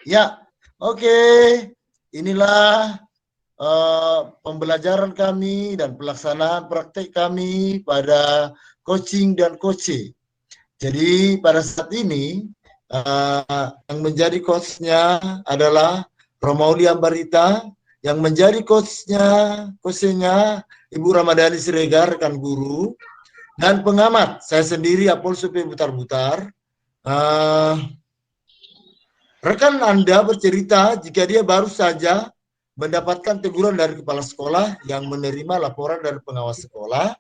Ya, oke. Inilah pembelajaran kami dan pelaksanaan praktek kami pada coaching dan coaching. Jadi pada saat ini yang menjadi coachnya adalah Romaulia Barita, yang menjadi coachnya Ibu Ramadhani Siregar, rekan guru, dan pengamat saya sendiri Apol Supi Butar-Butar. Rekan Anda bercerita jika dia baru saja mendapatkan teguran dari kepala sekolah yang menerima laporan dari pengawas sekolah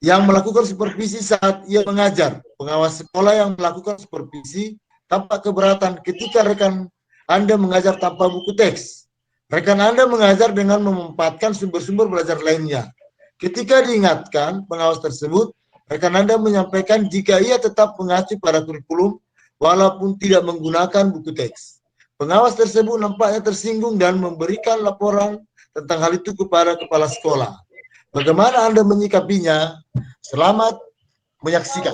yang melakukan supervisi saat ia mengajar. Pengawas sekolah yang melakukan supervisi tampak keberatan ketika rekan Anda mengajar tanpa buku teks. Rekan Anda mengajar dengan memanfaatkan sumber-sumber belajar lainnya. Ketika diingatkan pengawas tersebut, rekan Anda menyampaikan jika ia tetap mengacu pada kurikulum walaupun tidak menggunakan buku teks. Pengawas tersebut nampaknya tersinggung dan memberikan laporan tentang hal itu kepada kepala sekolah. Bagaimana Anda menyikapinya? Selamat menyaksikan.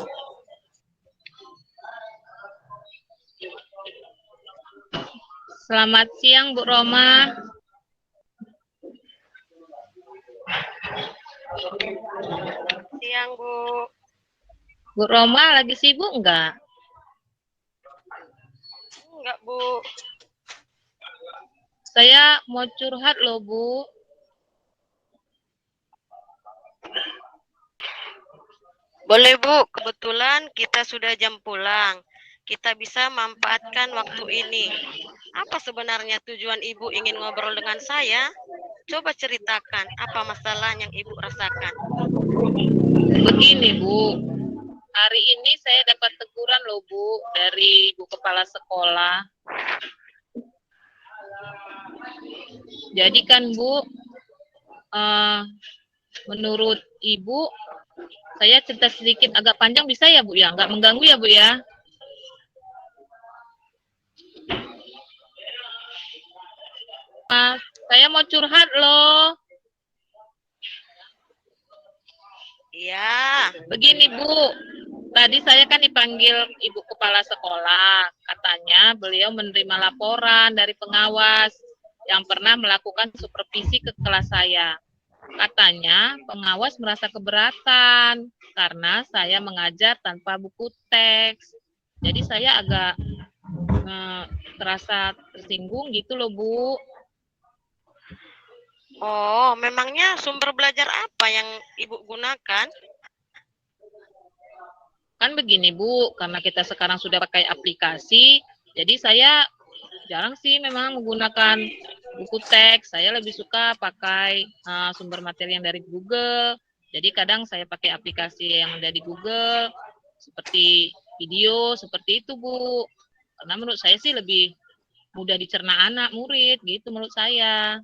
Selamat siang, Bu Roma. Siang, Bu. Bu Roma lagi sibuk enggak? Enggak, Bu. Saya mau curhat loh, Bu. Boleh, Bu. Kebetulan kita sudah jam pulang. Kita bisa manfaatkan waktu ini. Apa sebenarnya tujuan Ibu ingin ngobrol dengan saya? Coba ceritakan apa masalah yang Ibu rasakan. Begini, Bu. Hari ini saya dapat teguran loh, Bu, dari Ibu Kepala Sekolah. Jadi kan, Bu, menurut Ibu, saya cerita sedikit agak panjang bisa ya, Bu, ya? Nggak mengganggu ya, Bu, ya? Saya mau curhat loh. Iya. Begini, Bu. Tadi saya kan dipanggil Ibu Kepala Sekolah. Katanya beliau menerima laporan dari pengawas yang pernah melakukan supervisi ke kelas saya. Katanya pengawas merasa keberatan karena saya mengajar tanpa buku teks. Jadi saya agak terasa tersinggung gitu loh, Bu. Oh, memangnya sumber belajar apa yang Ibu gunakan? Kan begini, Bu, karena kita sekarang sudah pakai aplikasi, jadi saya jarang sih memang menggunakan buku teks. Saya lebih suka pakai sumber materi yang dari Google. Jadi kadang saya pakai aplikasi yang ada di Google, seperti video, seperti itu, Bu. Karena menurut saya sih lebih mudah dicerna anak, murid, gitu menurut saya.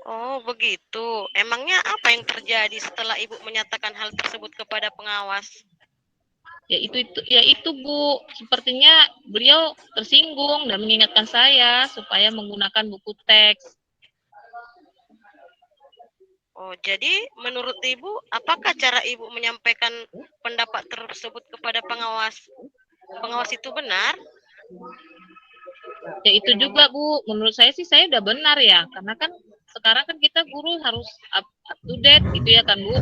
Oh, begitu. Emangnya apa yang terjadi setelah Ibu menyatakan hal tersebut kepada pengawas? Ya itu Bu, sepertinya beliau tersinggung dan mengingatkan saya supaya menggunakan buku teks. Oh, jadi menurut Ibu, apakah cara Ibu menyampaikan pendapat tersebut kepada pengawas? Pengawas itu benar? Ya itu juga Bu, menurut saya sih saya udah benar ya, karena kan sekarang kan kita guru harus up to date gitu ya kan Bu.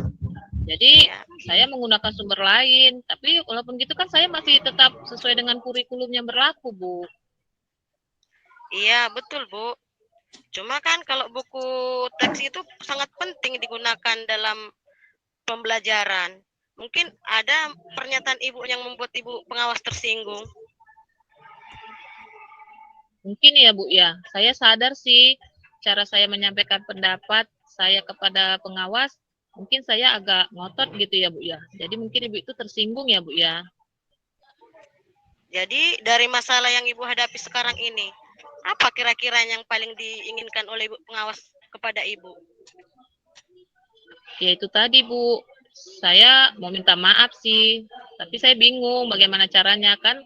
Jadi saya menggunakan sumber lain, tapi walaupun gitu kan saya masih tetap sesuai dengan kurikulum yang berlaku, Bu. Iya, betul, Bu. Cuma kan kalau buku teks itu sangat penting digunakan dalam pembelajaran. Mungkin ada pernyataan Ibu yang membuat Ibu pengawas tersinggung. Mungkin ya, Bu ya. Saya sadar sih cara saya menyampaikan pendapat saya kepada pengawas, mungkin saya agak ngotot gitu ya, Bu ya. Jadi mungkin Ibu itu tersinggung ya, Bu ya. Jadi dari masalah yang Ibu hadapi sekarang ini, apa kira-kira yang paling diinginkan oleh Ibu pengawas kepada Ibu? Ya itu tadi, Bu. Saya mau minta maaf sih, tapi saya bingung bagaimana caranya kan.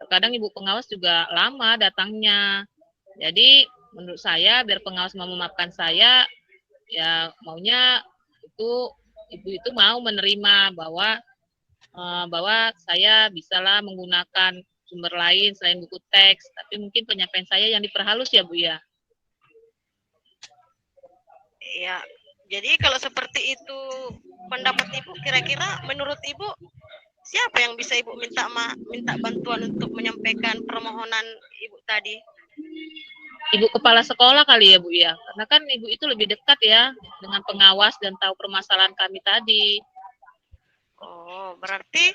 Terkadang Ibu pengawas juga lama datangnya. Jadi menurut saya biar pengawas mau memaafkan saya, ya maunya itu Ibu itu mau menerima bahwa saya bisalah menggunakan sumber lain selain buku teks, tapi mungkin penyampaian saya yang diperhalus ya Bu ya. Ya, jadi kalau seperti itu pendapat Ibu, kira-kira menurut Ibu siapa yang bisa Ibu minta bantuan untuk menyampaikan permohonan Ibu tadi? Ibu kepala sekolah kali ya Bu ya, karena kan Ibu itu lebih dekat ya dengan pengawas dan tahu permasalahan kami tadi. Oh, berarti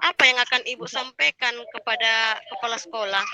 apa yang akan Ibu sampaikan kepada kepala sekolah?